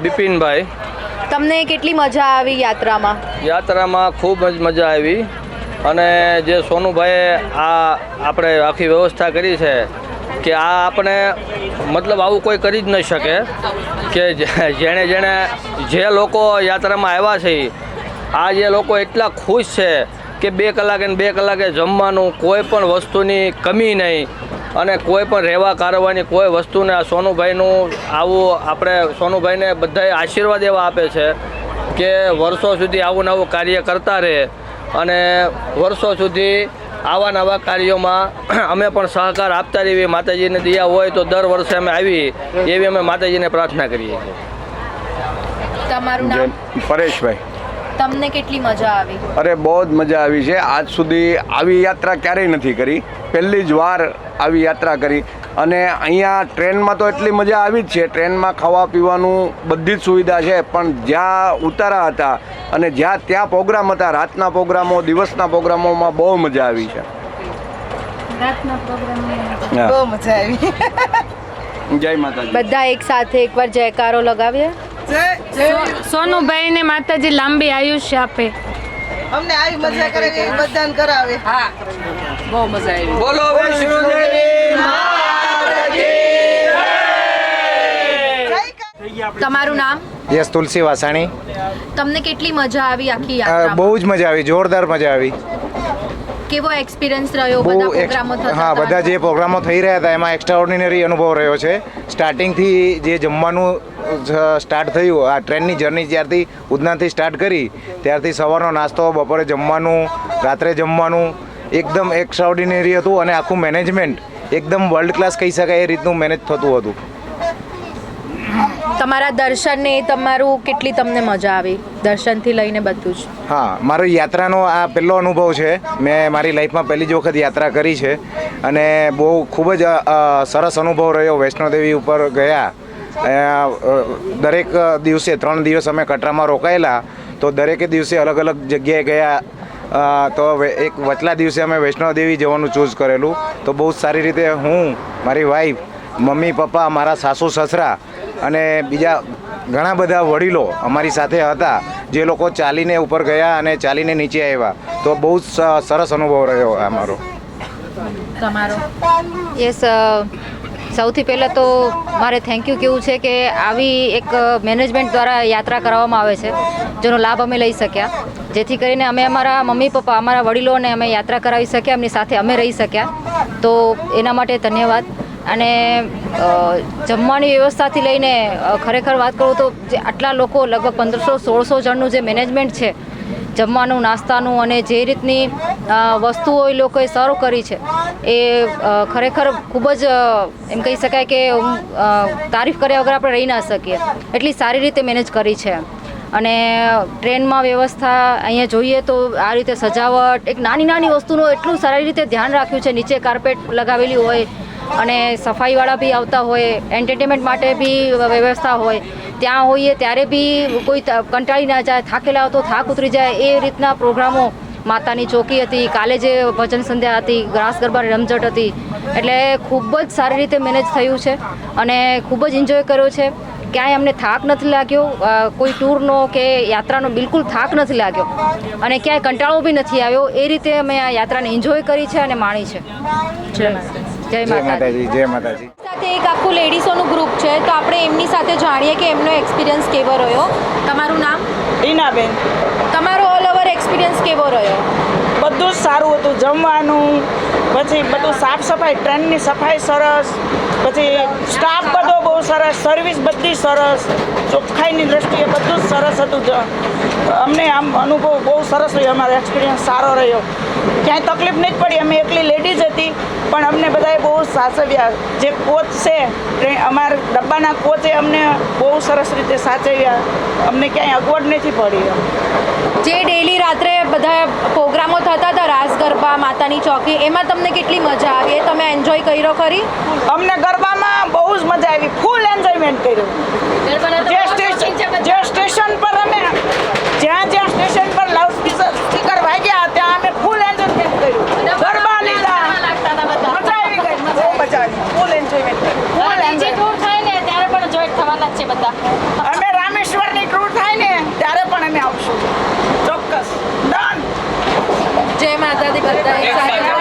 બિપિનભાઈ. તમને કેટલી મજા આવી યાત્રામાં? યાત્રામાં ખૂબ જ મજા આવી અને જે સોનુભાઈએ આપણે આખી વ્યવસ્થા કરી છે કે આ આપણે મતલબ આવું કોઈ કરી જ ન શકે કે જેણે જે લોકો યાત્રામાં આવ્યા છે આ જે લોકો એટલા ખુશ છે કે 2 કલાકે ને 2 કલાકે જમવાનું, કોઈ પણ વસ્તુની કમી નહીં અને કોઈ પણ રહેવા કારવાની કોઈ વસ્તુને આ સોનુભાઈનું આવું આપણે સોનુભાઈને બધાએ આશીર્વાદ એવા આપે છે કે વર્ષો સુધી આવું નવું કાર્ય કરતા રહે અને વર્ષો સુધી આવા નવા કાર્યોમાં અમે પણ સહકાર આપતા રહીએ. માતાજીને દયા હોય તો દર વર્ષે અમે આવી એવી અમે માતાજીને પ્રાર્થના કરીએ છીએ. તમારું નામ? પરેશભાઈ. તમને કેટલી મજા આવી? અરે બહુ જ મજા આવી છે. આજ સુધી આવી યાત્રા ક્યારેય નથી કરી, પહેલી જ વાર આવી યાત્રા કરી અને અહીંયા ટ્રેનમાં તો એટલી મજા આવી જ છે. ટ્રેનમાં ખાવા પીવાનું બધી જ સુવિધા છે, પણ જ્યાં ઉતારા હતા અને જ્યાં ત્યાં પ્રોગ્રામ હતા, રાતના પ્રોગ્રામો, દિવસના પ્રોગ્રામોમાં બહુ મજા આવી છે. રાતના પ્રોગ્રામમાં બહુ મજા આવી. જય માતાજી. બધા એક સાથે એકવાર જયકારો લગાવીએ. સોનુભાઈ ને માતાજી લાંબી આયુષ્ય આપે. અમને આવી મજા કરે કે બધાને કરાવે. હા, બહુ મજા આવી. બોલો વૈષ્ણોદેવી માતાજી. તમારું નામ? યસ, તુલસી વાસાણી. તમને કેટલી મજા આવી આખી યાત્રામાં? બહુ જ મજા આવી, જોરદાર મજા આવી. કેવો એક્સપિરિયન્સ રહ્યો? બધા પ્રોગ્રામો થતા હા, બધા જે પ્રોગ્રામો થઈ રહ્યા હતા એમાં એક્સ્ટ્રાઓર્ડિનરી અનુભવ રહ્યો છે. સ્ટાર્ટિંગથી જે જમવાનું સ્ટાર્ટ થયું, આ ટ્રેનની જર્ની જ્યારથી ઉધનાથી સ્ટાર્ટ કરી ત્યારથી સવારનો નાસ્તો, બપોરે જમવાનું, રાત્રે જમવાનું એકદમ એક્સ્ટ્રાઓર્ડિનરી હતું અને આખું મેનેજમેન્ટ એકદમ વર્લ્ડ ક્લાસ કહી શકાય એ રીતનું મેનેજ થતું હતું. તમારા દર્શનને તમારું કેટલી તમને મજા આવી દર્શનથી લઈને બધું જ? હા, મારો યાત્રાનો આ પહેલો અનુભવ છે. મેં મારી લાઈફમાં પહેલી જ વખત યાત્રા કરી છે અને બહુ ખૂબ જ સરસ અનુભવ રહ્યો. વૈષ્ણોદેવી ઉપર ગયા, દરેક દિવસે 3 દિવસ અમે કટરામાં રોકાયેલા, તો દરેકે દિવસે અલગ અલગ જગ્યાએ ગયા. તો એક વચલા દિવસે અમે વૈષ્ણોદેવી જવાનું ચૂઝ કરેલું. તો બહુ સારી રીતે હું, મારી વાઈફ, મમ્મી પપ્પા, મારા સાસુ સસરા અને બીજા ઘણા બધા વડીલો અમારી સાથે હતા, જે લોકો ચાલીને ઉપર ગયા અને ચાલીને નીચે આવ્યા. તો બહુ જ સરસ અનુભવ રહ્યો અમારો. તમારો? યસ, સૌથી પહેલાં તો મારે થેન્ક યુ કહેવું છે કે આવી એક મેનેજમેન્ટ દ્વારા યાત્રા કરવામાં આવે છે જેનો લાભ અમે લઈ શક્યા, જેથી કરીને અમે અમારા મમ્મી પપ્પા, અમારા વડીલોને અમે યાત્રા કરાવી શક્યા, એમની સાથે અમે રહી શક્યા. તો એના માટે ધન્યવાદ. અને જમવાની વ્યવસ્થાથી લઈને ખરેખર વાત કરું તો જે આટલા લોકો, લગભગ 1500-1600 જણનું જે મેનેજમેન્ટ છે, જમવાનું, નાસ્તાનું અને જે રીતની વસ્તુઓ એ લોકોએ સર્વ કરી છે એ ખરેખર ખૂબ જ એમ કહી શકાય કે તારીફ કર્યા વગર આપણે રહી ના શકીએ, એટલી સારી રીતે મેનેજ કરી છે. અને ટ્રેનમાં વ્યવસ્થા અહીંયા જોઈએ તો આ રીતે સજાવટ, એક નાની નાની વસ્તુનું એટલું સારી રીતે ધ્યાન રાખ્યું છે. નીચે કાર્પેટ લગાવેલી હોય અને સફાઈવાળા બી આવતા હોય, એન્ટરટેનમેન્ટ માટે બી વ્યવસ્થા હોય. ત્યાં હોઈએ ત્યારે બી કોઈ કંટાળી ના જાય, થાકેલા તો થાક ઉતરી જાય એ રીતના પ્રોગ્રામો. માતાની ચોકી હતી, કાલે જે ભજન સંધ્યા હતી, રાસ ગરબા રમઝટ હતી, એટલે ખૂબ જ સારી રીતે મેનેજ થયું છે અને ખૂબ જ એન્જોય કર્યો છે. ક્યાંય અમને થાક નથી લાગ્યો, કોઈ ટૂરનો કે યાત્રાનો બિલકુલ થાક નથી લાગ્યો અને ક્યાંય કંટાળો બી નથી આવ્યો. એ રીતે અમે આ યાત્રાને એન્જોય કરી છે અને માણી છે. જય માતાજી. જય માતાજી. સાથે એક આખું લેડીઝોનું ગ્રુપ છે, તો આપણે એમની સાથે જાણીએ કે એમનો એક્સપિરિયન્સ કેવો રહ્યો. તમારું નામ? ઈનાબેન. તમારો ઓલ ઓવર એક્સપિરિયન્સ કેવો રહ્યો? બધું જ સારું હતું. જમવાનું, પછી બધું સાફ સફાઈ, ટ્રેનની સફાઈ સરસ, પછી સ્ટાફ બધો બહુ સરસ, સર્વિસ બધી સરસ, ચોખ્ખાઈની દ્રષ્ટિએ બધું જ સરસ હતું. અમને આમ અનુભવ બહુ સરસ રહ્યો, અમારો એક્સપિરિયન્સ સારો રહ્યો. ક્યાંય તકલીફ નહીં પડી. અમે એકલી લેડીઝ હતી પણ અમને બધાએ બહુ સાચવ્યા. જે કોચ છે, અમારા ડબ્બાના કોચે અમને બહુ સરસ રીતે સાચવ્યા. અમને ક્યાંય અગવડ નથી પડી. જે ડેઈલી રાત્રે બધા પ્રોગ્રામો થતા હતા, રાસ ગરબા, માતાની ચોકી, એમાં તમને કેટલી મજા આવી? એ તમે એન્જોય કર્યો ખરી? અમને ગરબામાં બહુ જ મજા આવી, ફૂલ એન્જોયમેન્ટ કર્યું. જે સ્ટેશન પર અમે જ્યાં સ્ટેશન પર લાઉડ સ્પીકર વાગ્યા ત્યાં અમે ફૂલ એન્જોયમેન્ટ કર્યું. ગરબા લીધા, મજા આવી ગઈ, બહુ મજા આવી, ફૂલ એન્જોયમેન્ટ કર્યું. ફૂલ એન્જોય થાય ને ત્યારે પણ જોઈન્ટ થવાના જ છે બધા. અમે માતાજી બધા એક સાથે